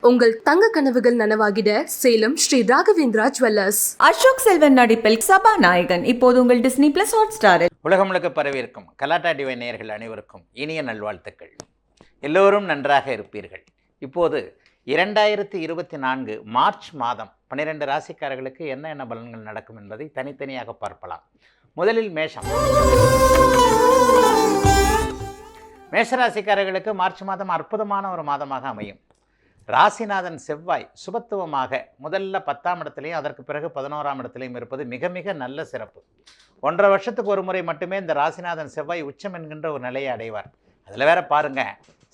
உங்கள் தங்க கனவுகள் நனவாகிட சேலம் ஸ்ரீ ராகவேந்திரா ஜுவல்லர்ஸ். அசோக் செல்வன் நடிப்பில் சபாநாயகன் இப்போது உங்கள் டிஸ்னி பிளஸ் ஹாட் ஸ்டாரில். உலகம் முழுக்க பரவியிருக்கும் கலாட்டா டிவை நேயர்கள் அனைவருக்கும் இனிய நல்வாழ்த்துக்கள். எல்லோரும் நன்றாக இருப்பீர்கள். இப்போது 2024 மார்ச் மாதம் 12 ராசிக்காரர்களுக்கு என்ன பலன்கள் நடக்கும் என்பதை தனித்தனியாக பார்க்கலாம். முதலில் மேஷராசிக்காரர்களுக்கு மார்ச் மாதம் அற்புதமான ஒரு மாதமாக அமையும். ராசிநாதன் செவ்வாய் சுபத்துவமாக முதல்ல 10ஆம் இடத்துலையும் அதற்கு பிறகு 11ஆம் இடத்துலையும் இருப்பது மிக மிக நல்ல சிறப்பு. 1.5 வருஷத்துக்கு ஒரு முறை மட்டுமே இந்த ராசிநாதன் செவ்வாய் உச்சம் என்கின்ற ஒரு நிலையை அடைவார். அதில் வேற பாருங்க,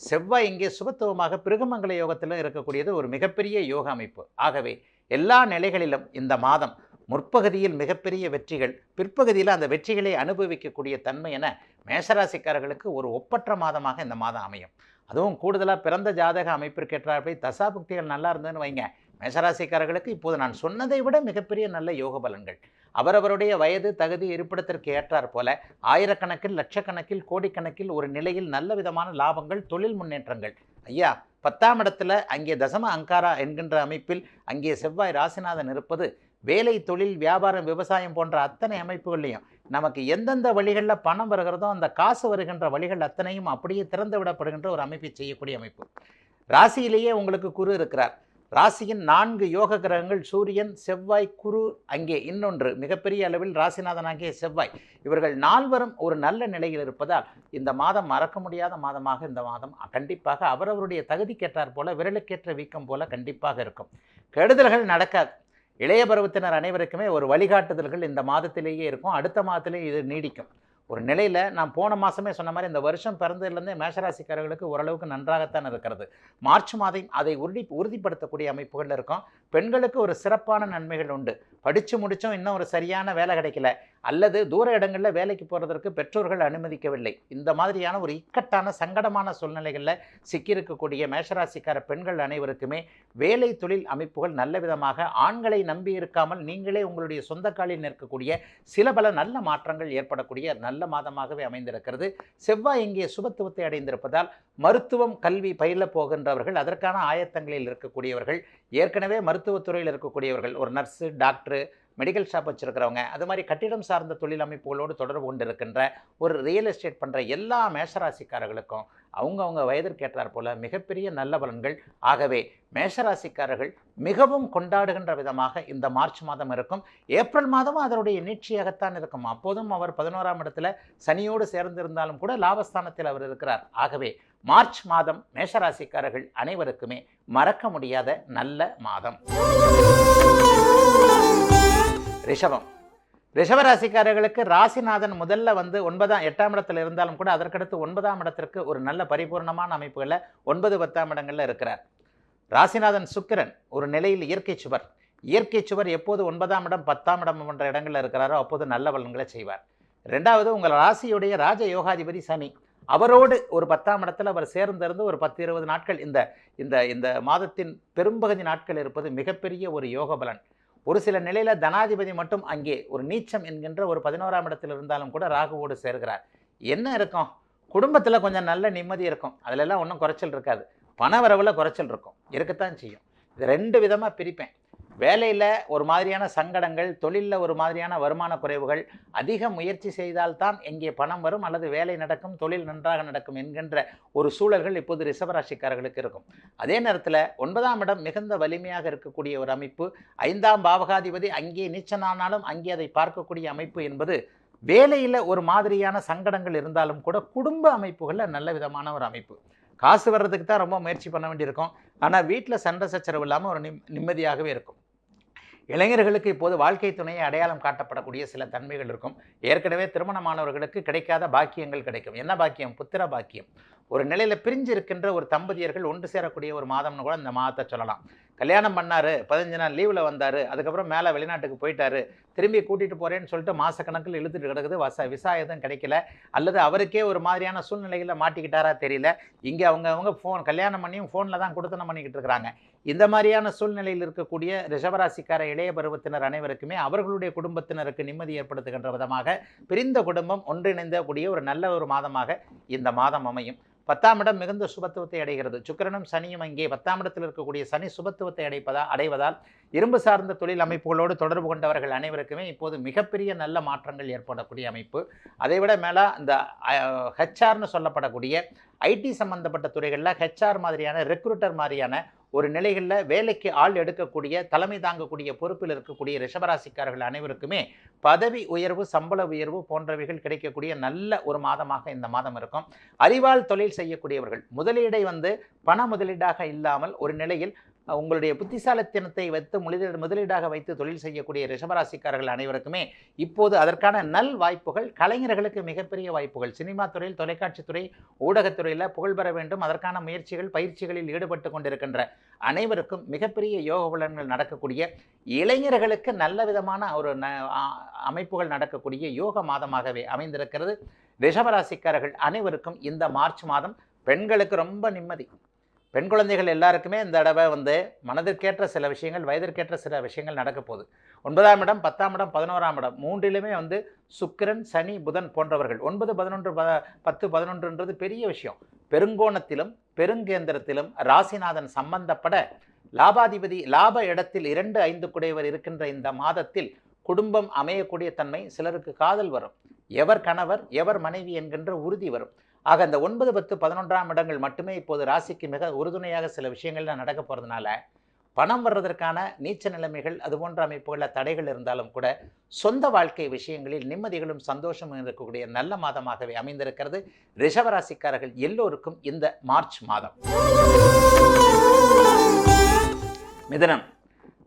செவ்வாய் இங்கே சுபத்துவமாக பிருகமங்கல யோகத்தில் இருக்கக்கூடியது ஒரு மிகப்பெரிய யோக அமைப்பு. ஆகவே எல்லா நிலைகளிலும் இந்த மாதம் முற்பகுதியில் மிகப்பெரிய வெற்றிகள், பிற்பகுதியில் அந்த வெற்றிகளை அனுபவிக்கக்கூடிய தன்மை என மேஷராசிக்காரர்களுக்கு ஒரு ஒப்பற்ற மாதமாக இந்த மாதம் அமையும். அதுவும் கூடுதலாக பிறந்த ஜாதக அமைப்பிற்கேற்றாற்படி தசாபுக்திகள் நல்லா இருந்ததுன்னு வைங்க, மேஷராசிக்காரர்களுக்கு இப்போது நான் சொன்னதை விட மிகப்பெரிய நல்ல யோக பலன்கள். அவரவருடைய வயது தகுதி இருப்பிடத்திற்கு ஏற்றாற் போல ஆயிரக்கணக்கில் லட்சக்கணக்கில் கோடிக்கணக்கில் ஒரு நிலையில் நல்ல விதமான லாபங்கள், தொழில் முன்னேற்றங்கள். ஐயா 10ஆம் இடத்துல அங்கே தசம அங்காரா என்கின்ற அமைப்பில் அங்கே செவ்வாய் ராசிநாதன் இருப்பது வேலை, தொழில், வியாபாரம், விவசாயம் போன்ற அத்தனை அமைப்புகள்லையும் நமக்கு எந்தெந்த வழிகளில் பணம் வருகிறதோ அந்த காசு வருகின்ற வழிகள் அத்தனையும் அப்படியே திறந்து விடப்படுகின்ற ஒரு அமைப்பை செய்யக்கூடிய அமைப்பு. ராசியிலேயே உங்களுக்கு குரு இருக்கிறார். ராசியின் 4 யோக கிரகங்கள் சூரியன், செவ்வாய், குரு, அங்கே இன்னொன்று மிகப்பெரிய அளவில் ராசிநாதனாகிய செவ்வாய், இவர்கள் 4வரும் ஒரு நல்ல நிலையில் இருப்பதால் இந்த மாதம் மறக்க முடியாத மாதமாக இந்த மாதம் கண்டிப்பாக அவரவருடைய தகுதிக்கேற்றார் போல விரலுக்கேற்ற வீக்கம் போல கண்டிப்பாக இருக்கும். கெடுதல்கள் நடக்காது. இளைய பருவத்தினர் அனைவருக்குமே ஒரு வழிகாட்டுதல்கள் இந்த மாதத்திலேயே இருக்கும். அடுத்த மாதத்திலேயே இது நீடிக்கும். ஒரு நிலையில் நான் போன மாதமே சொன்ன மாதிரி இந்த வருஷம் பிறந்ததுலேருந்தே மேஷராசிக்காரர்களுக்கு ஓரளவுக்கு நன்றாகத்தான் இருக்கிறது. மார்ச் மாதம் அதை உறுதிப்படுத்தக்கூடிய அமைப்புகள் இருக்கும். பெண்களுக்கு ஒரு சிறப்பான நன்மைகள் உண்டு. படித்து முடித்தோம், இன்னும் ஒரு சரியான வேலை கிடைக்கல, அல்லது தூர இடங்களில் வேலைக்கு போகிறதற்கு பெற்றோர்கள் அனுமதிக்கவில்லை, இந்த மாதிரியான ஒரு இக்கட்டான சங்கடமான சூழ்நிலைகளில் சிக்கியிருக்கக்கூடிய மேஷராசிக்கார பெண்கள் அனைவருக்குமே வேலை, தொழில் அமைப்புகள் நல்ல விதமாக ஆண்களை நம்பி இருக்காமல் நீங்களே உங்களுடைய சொந்த காலில் நிற்கக்கூடிய சில பல நல்ல மாற்றங்கள் ஏற்படக்கூடிய நல்ல மாதமாகவே அமைந்திருக்கிறது. செவ்வாய் இங்கே சுபத்துவத்தை அடைந்திருப்பதால் மருத்துவம், கல்வி பயில போகின்றவர்கள், அதற்கான ஆயத்தங்களில் இருக்கக்கூடியவர்கள், ஏற்கனவே மருத்துவத்துறையில் இருக்கக்கூடியவர்கள், ஒரு நர்ஸு, டாக்டரு, மெடிக்கல் ஷாப் வச்சுருக்கிறவங்க, அது மாதிரி கட்டிடம் சார்ந்த தொழில் அமைப்புகளோடு தொடர்பு கொண்டு இருக்கின்ற ஒரு ரியல் எஸ்டேட் பண்ணுற எல்லா மேஷராசிக்காரர்களுக்கும் அவங்கவுங்க வயதிற்கேற்றார் போல மிகப்பெரிய நல்ல பலன்கள். ஆகவே மேஷராசிக்காரர்கள் மிகவும் கொண்டாடுகின்ற விதமாக இந்த மார்ச் மாதம் இருக்கும். ஏப்ரல் மாதமும் அதனுடைய நீட்சியாகத்தான் இருக்கும். அப்போதும் அவர் 11ஆம் இடத்துல சனியோடு சேர்ந்திருந்தாலும் கூட லாபஸ்தானத்தில் அவர் இருக்கிறார். ஆகவே மார்ச் மாதம் மேஷராசிக்காரர்கள் அனைவருக்குமே மறக்க முடியாத நல்ல மாதம். ரிஷபராசிக்காரர்களுக்கு ராசிநாதன் முதல்ல 8ஆம் இடத்துல இருந்தாலும் கூட அதற்கடுத்து 9ஆம் இடத்திற்கு ஒரு நல்ல பரிபூர்ணமான அமைப்புகளில் 9, 10ஆம் இடங்களில் இருக்கிறார். ராசிநாதன் சுக்கிரன் ஒரு நிலையில் இயற்கை சுவர் எப்போது 9ஆம் இடம் 10ஆம் இடம் போன்ற இடங்களில் இருக்கிறாரோ அப்போது நல்ல பலன்களை செய்வார். 2வது உங்கள் ராசியுடைய ராஜ யோகாதிபதி சனி, அவரோடு ஒரு 10ஆம் இடத்தில் அவர் சேர்ந்திருந்து ஒரு 10-20 நாட்கள் இந்த மாதத்தின் பெரும்பகுதி நாட்கள் இருப்பது மிகப்பெரிய ஒரு யோக பலன். ஒரு சில நிலையில் தனாதிபதி மட்டும் அங்கே ஒரு நீச்சம் என்கின்ற ஒரு 11ஆம் இடத்தில் இருந்தாலும் கூட ராகுவோடு சேர்கிறார். என்ன இருக்கும், குடும்பத்தில் கொஞ்சம் நல்ல நிம்மதி இருக்கும். அதிலெல்லாம் ஒன்றும் குறைச்சல் இருக்காது. பண வரவில் குறைச்சல் இருக்கும், இருக்கத்தான் செய்யும். இது 2 விதமாக பிரிப்பேன். வேலையில் ஒரு மாதிரியான சங்கடங்கள், தொழிலில் ஒரு மாதிரியான வருமான குறைவுகள், அதிக முயற்சி செய்தால்தான் எங்கே பணம் வரும் அல்லது வேலை நடக்கும், தொழில் நன்றாக நடக்கும் என்கின்ற ஒரு சூழல்கள் இப்போது ரிஷபராசிக்காரர்களுக்கு இருக்கும். அதே நேரத்தில் 9ஆம் இடம் மிகுந்த வலிமையாக இருக்கக்கூடிய ஒரு அமைப்பு. 5ஆம் பாவகாதிபதி அங்கே நீச்சனானாலும் அங்கே அதை பார்க்கக்கூடிய அமைப்பு என்பது வேலையில் ஒரு மாதிரியான சங்கடங்கள் இருந்தாலும் கூட குடும்ப அமைப்புகளில் நல்ல விதமான ஒரு அமைப்பு. காசு வர்றதுக்கு தான் ரொம்ப முயற்சி பண்ண வேண்டியிருக்கும். ஆனால் வீட்டில் சண்டை சச்சரவு இல்லாமல் ஒரு நிம்மதியாகவே இருக்கும். இளைஞர்களுக்கு இப்போது வாழ்க்கை துணையை அடையாளம் காட்டப்படக்கூடிய சில தன்மைகள் இருக்கும். ஏற்கனவே திருமணமானவர்களுக்கு கிடைக்காத பாக்கியங்கள் கிடைக்கும். என்ன பாக்கியம்? புத்திர பாக்கியம். ஒரு நிலையில் பிரிஞ்சு இருக்கின்ற ஒரு தம்பதியர்கள் ஒன்று சேரக்கூடிய ஒரு மாதம்னு கூட இந்த மாதத்தை சொல்லலாம். கல்யாணம் பண்ணார், 15 நாள் லீவில் வந்தார், அதுக்கப்புறம் மேலே வெளிநாட்டுக்கு போயிட்டார், திரும்பி கூட்டிகிட்டு போகிறேன்னு சொல்லிட்டு மாதக்கணக்கில் இழுத்துட்டு கிடக்குது, விசா எதுவும் கிடைக்கல, அல்லது அவருக்கே ஒரு மாதிரியான சூழ்நிலைகளில் மாட்டிக்கிட்டாரா தெரியல. இங்கே அவங்க கல்யாணம் பண்ணியும் ஃபோனில் தான் கொடுத்தனம் பண்ணிக்கிட்டு இருக்கிறாங்க. இந்த மாதிரியான சூழ்நிலையில் இருக்கக்கூடிய ரிஷபராசிக்கார இளைய பருவத்தினர் அனைவருக்குமே அவர்களுடைய குடும்பத்தினருக்கு நிம்மதி ஏற்படுத்துகின்ற விதமாக பிரிந்த குடும்பம் ஒன்றிணைந்த கூடிய ஒரு நல்ல ஒரு மாதமாக இந்த மாதம் அமையும். 10ஆம் இடம் மிகுந்த சுபத்துவத்தை அடைகிறது. சுக்கிரனும் சனியும் அங்கே 10ஆம் இடத்தில் இருக்கக்கூடிய சனி சுபத்துவத்தை அடைவதால் இரும்பு சார்ந்த தொழில் அமைப்புகளோடு தொடர்பு கொண்டவர்கள் அனைவருக்குமே இப்போது மிகப்பெரிய நல்ல மாற்றங்கள் ஏற்படக்கூடிய அமைப்பு. அதைவிட மேலே இந்த ஹெச்ஆர்னு சொல்லப்படக்கூடிய ஐடி சம்பந்தப்பட்ட துறைகளில் ஹெச்ஆர் மாதிரியான ரெக்ரூட்டர் மாதிரியான ஒரு நிலைகளில் வேலைக்கு ஆள் எடுக்கக்கூடிய தலைமை தாங்கக்கூடிய பொறுப்பில் இருக்கக்கூடிய ரிஷபராசிக்காரர்கள் அனைவருக்குமே பதவி உயர்வு, சம்பள உயர்வு போன்றவைகள் கிடைக்கக்கூடிய நல்ல ஒரு மாதமாக இந்த மாதம் இருக்கும். அறிவால் தொழில் செய்யக்கூடியவர்கள் முதலீடை பண முதலீடாக இல்லாமல் ஒரு நிலையில் உங்களுடைய புத்திசாலித்தனத்தை வைத்து முதலீடாக வைத்து தொழில் செய்யக்கூடிய ரிஷபராசிக்காரர்கள் அனைவருக்குமே இப்போது அதற்கான நல் வாய்ப்புகள், கலைஞர்களுக்கு மிகப்பெரிய வாய்ப்புகள், சினிமா துறையில், தொலைக்காட்சித்துறை, ஊடகத்துறையில் புகழ் பெற வேண்டும், அதற்கான முயற்சிகள் பயிற்சிகளில் ஈடுபட்டு கொண்டிருக்கின்ற அனைவருக்கும் மிகப்பெரிய யோக பலன்கள் நடக்கக்கூடிய, இளைஞர்களுக்கு நல்ல விதமான ஒரு அமைப்புகள் நடக்கக்கூடிய யோக மாதமாகவே அமைந்திருக்கிறது. ரிஷபராசிக்காரர்கள் அனைவருக்கும் இந்த மார்ச் மாதம் பெண்களுக்கு ரொம்ப நிம்மதி. பெண் குழந்தைகள் எல்லாருக்குமே இந்த தடவை மனதிற்கேற்ற சில விஷயங்கள், வயதிற்கேற்ற சில விஷயங்கள் நடக்க போகுது. 9ஆம் இடம், 10ஆம் இடம், 11ஆம் இடம் மூன்றிலுமே சுக்கிரன், சனி, புதன் போன்றவர்கள் 9, 11, 10, 11ன்றது பெரிய விஷயம். பெருங்கோணத்திலும் பெருங்கேந்திரத்திலும் ராசிநாதன் சம்பந்தப்பட லாபாதிபதி லாப இடத்தில் 2, 5 குடையவர் இருக்கின்ற இந்த மாதத்தில் குடும்பம் அமையக்கூடிய தன்மை, சிலருக்கு காதல் வரும், எவர் கணவர் எவர் மனைவி என்கின்ற உறுதி வரும். ஆக இந்த 9, 10, 11ஆம் இடங்கள் மட்டுமே இப்போது ராசிக்கு மிக உறுதுணையாக சில விஷயங்கள்லாம் நடக்க போகிறதுனால பணம் வர்றதற்கான நீச்ச நிலைமைகள் அது போன்ற அமைப்புகளில் தடைகள் இருந்தாலும் கூட சொந்த வாழ்க்கை விஷயங்களில் நிம்மதிகளும் சந்தோஷமும் இருக்கக்கூடிய நல்ல மாதமாகவே அமைந்திருக்கிறது. ரிஷபராசிக்காரர்கள் எல்லோருக்கும் இந்த மார்ச் மாதம்.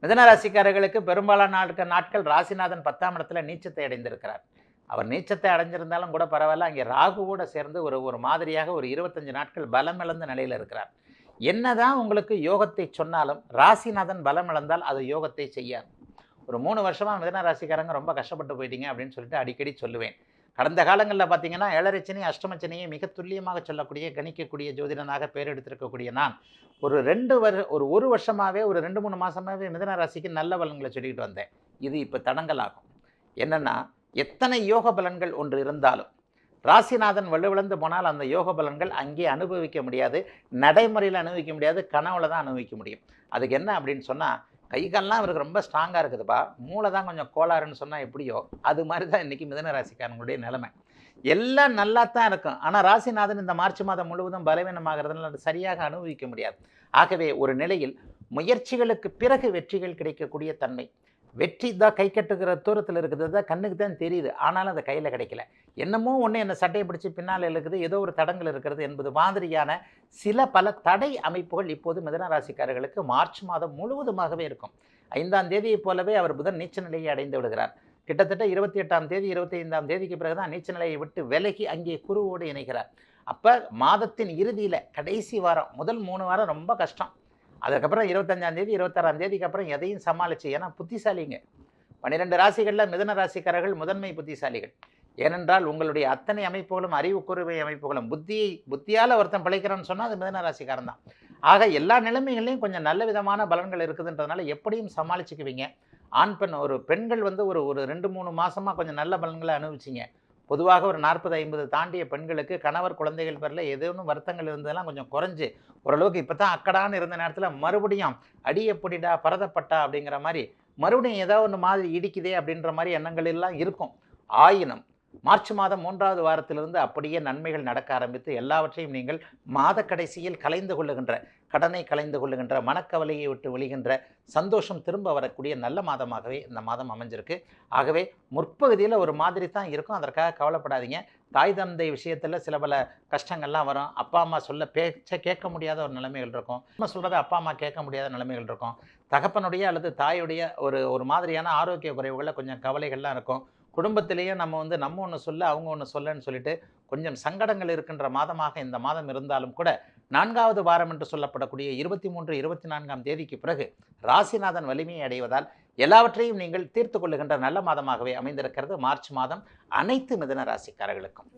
மிதுன ராசிக்காரர்களுக்கு பெரும்பாலான நாட்கள் ராசிநாதன் 10ஆம் இடத்துல நீச்சத்தை அடைந்திருக்கிறார். அவர் நீச்சத்தை அடைஞ்சிருந்தாலும் கூட பரவாயில்ல, அங்கே ராகுவோடு சேர்ந்து ஒரு மாதிரியாக ஒரு 25 நாட்கள் பலம் இழந்த நிலையில் இருக்கிறார். என்னதான் உங்களுக்கு யோகத்தை சொன்னாலும் ராசிநாதன் பலம் இழந்தால் அது யோகத்தை செய்யாது. ஒரு 3 வருஷமாக மிதுன ராசிக்காரங்க ரொம்ப கஷ்டப்பட்டு போயிட்டீங்க அப்படின்னு சொல்லிட்டு அடிக்கடி சொல்லுவேன். கடந்த காலங்களில் பார்த்தீங்கன்னா 7.5 சனி, அஷ்டமச்சனியை மிக துல்லியமாக சொல்லக்கூடிய, கணிக்கக்கூடிய ஜோதிடனாக பேர் எடுத்திருக்கக்கூடிய நான் ஒரு வருஷமாகவே, ஒரு 2-3 மாதமாகவே மிதுன ராசிக்கு நல்ல பலன்களை சொல்லிக்கிட்டு வந்தேன். இது இப்போ தடங்கலாகும். என்னென்னா, எத்தனை யோக பலன்கள் ஒன்று இருந்தாலும் ராசிநாதன் வலுவிழந்து போனால் அந்த யோக பலன்கள் அங்கே அனுபவிக்க முடியாது, நடைமுறையில் அனுபவிக்க முடியாது, கனவுல தான் அனுபவிக்க முடியும். அதுக்கு என்ன அப்படின்னு சொன்னால், கை கால்லாம் அவருக்கு ரொம்ப ஸ்ட்ராங்காக இருக்குதுப்பா, மூளை தான் கொஞ்சம் கோளாறுன்னு சொன்னால் எப்படியோ அது மாதிரி தான் இன்றைக்கி மிதுன ராசிக்காரங்களுடைய நிலைமை. எல்லாம் நல்லா தான் இருக்கும், ஆனால் ராசிநாதன் இந்த மார்ச் மாதம் முழுவதும் பலவீனமாகிறதுனால அது சரியாக அனுபவிக்க முடியாது. ஆகவே ஒரு நிலையில் முயற்சிகளுக்கு பிறகு வெற்றிகள் கிடைக்கக்கூடிய தன்மை, வெற்றி தான் கை கட்டுகிற தூரத்தில் இருக்குது, தான் கண்ணுக்கு தான் தெரியுது, ஆனாலும் அது கையில் கிடைக்கல, என்னமோ ஒன்று என்னை சட்டையை பிடிச்சி பின்னால் இருக்குது, ஏதோ ஒரு தடங்கள் இருக்கிறது என்பது மாதிரியான பல தடை அமைப்புகள் இப்போது மிதுன ராசிக்காரர்களுக்கு மார்ச் மாதம் முழுவதுமாகவே இருக்கும். 5ஆம் தேதியை போலவே அவர் புதன் நீச்ச நிலையை அடைந்து விடுகிறார். கிட்டத்தட்ட 28ஆம் தேதி 25ஆம் தேதிக்கு பிறகு தான் நீச்ச நிலையை விட்டு விலகி அங்கே குருவோடு இணைகிறார். அப்போ மாதத்தின் இறுதியில் கடைசி வாரம், முதல் 3 வாரம் ரொம்ப கஷ்டம். அதுக்கப்புறம் 25ஆம் தேதி 26ஆம் தேதிக்கு அப்புறம் எதையும் சமாளிச்சு, ஏன்னா புத்திசாலிங்க. 12 ராசிகளில் மிதுன ராசிக்காரர்கள் முதன்மை புத்திசாலிகள். ஏனென்றால் உங்களுடைய அத்தனை அமைப்புகளும் அறிவு கூர்மை அமைப்புகளும் புத்தியால் ஒருத்தன் பிழைக்கிறான்னு சொன்னால் அது மிதுன ராசிக்காரன் தான். ஆக எல்லா நிலைமைகளையும் கொஞ்சம் நல்ல விதமான பலன்கள் இருக்குதுன்றதுனால எப்படியும் சமாளிச்சுக்குவீங்க. ஆண் பெண் பெண்கள் ஒரு 2-3 மாதமாக கொஞ்சம் நல்ல பலன்களை அனுபவிச்சிங்க. பொதுவாக ஒரு 40-50 தாண்டிய பெண்களுக்கு கணவர் குழந்தைகள் பேரில் ஏதேனும் வருத்தங்கள் இருந்ததெல்லாம் கொஞ்சம் குறைஞ்சி ஓரளவுக்கு இப்போ தான் அக்கடான்னு இருந்த நேரத்தில் மறுபடியும் அடியப்படிடா பரதப்பட்டா அப்படிங்கிற மாதிரி மறுபடியும் ஏதோ ஒன்று மாதிரி இடிக்குதே அப்படின்ற மாதிரி எண்ணங்கள் எல்லாம் இருக்கும். ஆயினும் மார்ச் மாதம் 3வது வாரத்திலிருந்து அப்படியே நன்மைகள் நடக்க ஆரம்பித்து எல்லாவற்றையும் நீங்கள் மாத கடைசியில் கலைந்து கொள்ளுகின்ற, கடனை கலைந்து கொள்ளுகின்ற, மனக்கவலையை விட்டு வெளிகின்ற சந்தோஷம் திரும்ப வரக்கூடிய நல்ல மாதமாகவே இந்த மாதம் அமைஞ்சிருக்கு. ஆகவே முற்பகுதியில் ஒரு மாதிரி தான் இருக்கும், அதற்காக கவலைப்படாதீங்க. தாய் தந்தை விஷயத்தில் சில பல கஷ்டங்கள்லாம் வரும். அப்பா அம்மா சொல்ல பேச்சை கேட்க முடியாத ஒரு நிலைமைகள் இருக்கும். நம்ம சொல்கிறத அப்பா அம்மா கேட்க முடியாத நிலைமைகள் இருக்கும். தகப்பனுடைய அல்லது தாயுடைய ஒரு மாதிரியான ஆரோக்கிய குறைவுகளில் கொஞ்சம் கவலைகள்லாம் இருக்கும். குடும்பத்திலேயே நம்ம ஒன்று சொல்ல அவங்க ஒன்று சொல்லன்னு சொல்லிட்டு கொஞ்சம் சங்கடங்கள் இருக்கின்ற மாதமாக இந்த மாதம் இருந்தாலும் கூட 4வது வாரம் என்று சொல்லப்படக்கூடிய 23, 24ஆம் தேதிக்கு பிறகு ராசிநாதன் வலிமையை அடைவதால் எல்லாவற்றையும் நீங்கள் தீர்த்து கொள்ளுகின்ற நல்ல மாதமாகவே அமைந்திருக்கிறது மார்ச் மாதம் அனைத்து மிதுன ராசிக்காரர்களுக்கும்.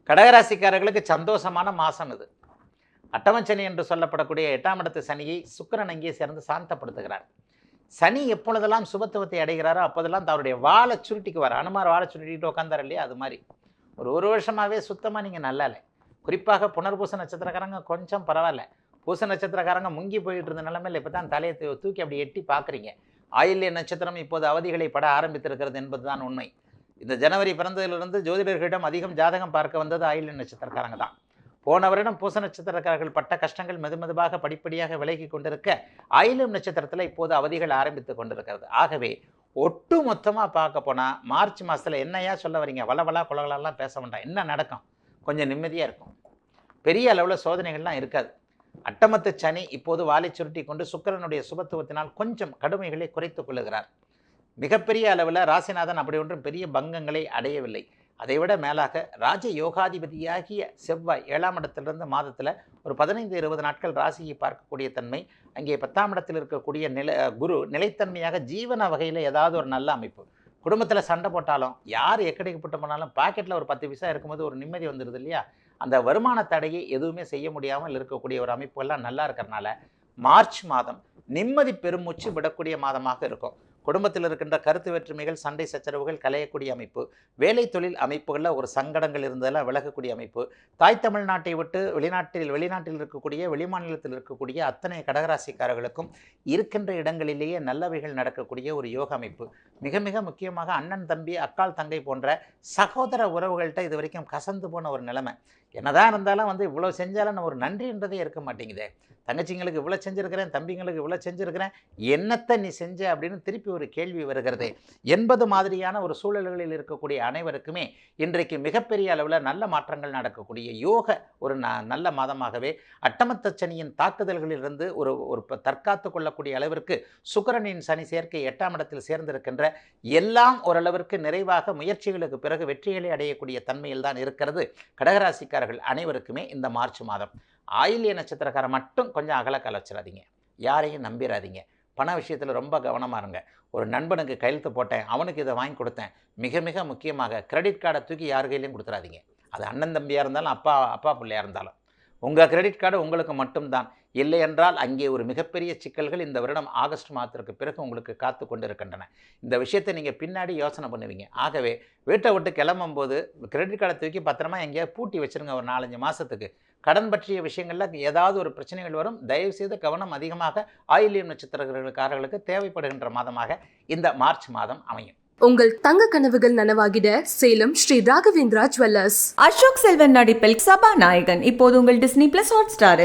கடகராசிக்காரர்களுக்கு சந்தோஷமான மாதம் இது. அட்டமச்சனி என்று சொல்லப்படக்கூடிய 8ஆம் இடத்து சனியை சுக்கிரன் அங்கே சேர்ந்து சாந்தப்படுத்துகிறார். சனி எப்பொழுதெல்லாம் சுபத்துவத்தை அடைகிறாரோ அப்போதெல்லாம் தன்னுடைய வாழை சுருட்டிக்குவார். அனுமார் வாழை சுருட்டிட்டு உட்காந்தார் இல்லையா, அது மாதிரி ஒரு வருஷமாகவே சுத்தமாக நீங்கள் நல்லா இல்லை. குறிப்பாக புனர்பூச நட்சத்திரக்காரங்க கொஞ்சம் பரவாயில்ல. பூச நட்சத்திரக்காரங்க முங்கி போயிட்டு இருந்த நிலைமையில் இப்போ தான் தலையை தூக்கி அப்படி எட்டி பார்க்குறீங்க. ஆயில்ய நட்சத்திரம் இப்போது அவதிகளை பட ஆரம்பித்திருக்கிறது என்பது தான் உண்மை. இந்த ஜனவரி பிறந்ததிலிருந்து ஜோதிடர்களிடம் அதிகம் ஜாதகம் பார்க்க வந்தது ஆயில்ய நட்சத்திரக்காரங்க தான். போன வருடம் பூச நட்சத்திரக்காரர்கள் பட்ட கஷ்டங்கள் மெதுமெதுவாக படிப்படியாக விலகி கொண்டிருக்க ஆயில்யம் நட்சத்திரத்தில் இப்போது அவதிகள் ஆரம்பித்து கொண்டிருக்கிறது. ஆகவே ஒட்டு மொத்தமாக பார்க்க போனால் மார்ச் மாதத்தில் என்னையா சொல்ல வரீங்க, வளவலா குலகலாம் பேச வேண்டாம். என்ன நடக்கும்? கொஞ்சம் நிம்மதியாக இருக்கும். பெரிய அளவில் சோதனைகள்லாம் இருக்காது. அட்டமத்து சனி இப்போது வாலை சுருட்டி கொண்டு சுக்கிரனுடைய சுபத்துவத்தினால் கொஞ்சம் கடுமைகளை குறைத்து கொள்ளுகிறார். மிகப்பெரிய அளவில் ராசிநாதன் அப்படி ஒன்றும் பெரிய பங்கங்களை அடையவில்லை. அதைவிட மேலாக ராஜ யோகாதிபதியாகிய செவ்வாய் 7ஆம் இடத்திலிருந்து மாதத்தில் ஒரு 15-20 நாட்கள் ராசியை பார்க்கக்கூடிய தன்மை, அங்கே 10ஆம் இடத்தில் இருக்கக்கூடிய குரு நிலைத்தன்மையாக ஜீவன வகையில் ஏதாவது ஒரு நல்ல அமைப்பு. குடும்பத்தில் சண்டை போட்டாலும் யார் எக்கடிக்கப்பட்டு போனாலும் பாக்கெட்டில் ஒரு 10 பைசா இருக்கும்போது ஒரு நிம்மதி வந்துடுது இல்லையா? அந்த வருமான தடையை எதுவுமே செய்ய முடியாமல் இருக்கக்கூடிய ஒரு அமைப்புகள்லாம் நல்லா இருக்கிறனால மார்ச் மாதம் நிம்மதி பெருமூச்சு விடக்கூடிய மாதமாக இருக்கும். குடும்பத்தில் இருக்கின்ற கருத்து வேற்றுமைகள், சண்டை சச்சரவுகள் களையக்கூடிய அமைப்பு, வேலை தொழில் அமைப்புகளில் ஒரு சங்கடங்கள் இருந்ததெல்லாம் விலகக்கூடிய அமைப்பு, தாய் தமிழ்நாட்டை விட்டு வெளிநாட்டில் இருக்கக்கூடிய வெளிமாநிலத்தில் இருக்கக்கூடிய அத்தனை கடகராசிக்காரர்களுக்கும் இருக்கின்ற இடங்களிலேயே நல்லவைகள் நடக்கக்கூடிய ஒரு யோக அமைப்பு. மிக மிக முக்கியமாக அண்ணன் தம்பி, அக்கால் தங்கை போன்ற சகோதர உறவுகள்கிட்ட இது வரைக்கும் கசந்து போன ஒரு நிலைமை. என்னதான் இருந்தாலும் இவ்வளோ செஞ்சாலும் நம்ம ஒரு நன்றின்றதே இருக்க மாட்டேங்குதே. தங்கச்சிங்களுக்கு இவ்வளோ செஞ்சுருக்கிறேன், தம்பிங்களுக்கு இவ்வளோ செஞ்சுருக்கிறேன், என்னத்தை நீ செஞ்ச அப்படின்னு திருப்பி ஒரு கேள்வி வருகிறது என்பது மாதிரியான ஒரு சூழல்களில் இருக்கக்கூடிய அனைவருக்குமே இன்றைக்கு மிகப்பெரிய அளவில் நல்ல மாற்றங்கள் நடக்கக்கூடிய யோக ஒரு நல்ல மாதமாகவே, அட்டமத்த சனியின் தாக்குதல்களிலிருந்து ஒரு தற்காத்து கொள்ளக்கூடிய அளவிற்கு சுக்கிரனின் சனி சேர்க்கை 8ஆம் இடத்தில் சேர்ந்திருக்கின்ற எல்லாம் ஓரளவிற்கு நிறைவாக முயற்சிகளுக்கு பிறகு வெற்றிகளை அடையக்கூடிய தன்மையில் தான் இருக்கிறது கடகராசிக்காரர்கள் அனைவருக்குமே இந்த மார்ச் மாதம். ஆயில்ய நட்சத்திரக்காரர் மட்டும் கொஞ்சம் அகலக்கால வச்சிடாதீங்க. யாரையும் நம்பிடாதீங்க. பண விஷயத்தில் ரொம்ப கவனமாக இருங்க. ஒரு நண்பனுக்கு கையெழுத்து போட்டேன், அவனுக்கு இதை வாங்கி கொடுத்தேன், மிக மிக முக்கியமாக கிரெடிட் கார்டை தூக்கி யார் கையிலையும் கொடுத்துடாதீங்க. அது அண்ணன் தம்பியாக இருந்தாலும் அப்பா பிள்ளையாக இருந்தாலும் உங்கள் கிரெடிட் கார்டு உங்களுக்கு மட்டும்தான். இல்லை என்றால் அங்கே ஒரு மிகப்பெரிய சிக்கல்கள் இந்த வருடம் ஆகஸ்ட் மாதத்திற்கு பிறகு உங்களுக்கு காத்து கொண்டு இருக்கின்றன. இந்த விஷயத்தை நீங்கள் பின்னாடி யோசனை பண்ணுவீங்க. ஆகவே வீட்டை விட்டு கிளம்பும்போது கிரெடிட் கார்டை தூக்கி பத்திரமா எங்கேயாவது பூட்டி வச்சுருங்க. ஒரு 4-5 மாதத்துக்கு கடன் பற்றிய விஷயங்களில் ஏதாவது ஒரு பிரச்சனைகள் வரும். தயவுசெய்து கவனம் அதிகமாக ஆயில்யம் நட்சத்திரக்காரர்களுக்கு தேவைப்படுகின்ற மாதமாக இந்த மார்ச் மாதம் அமையும். உங்கள் தங்க கனவுகள் நனவாகிட சேலம் ஸ்ரீ ராகவேந்திரா ஜுவல்லர்ஸ். அசோக் செல்வன் நடிப்பில் சபாநாயகன் இப்போது உங்கள் டிஸ்னி பிளஸ் ஹாட் ஸ்டாரில்.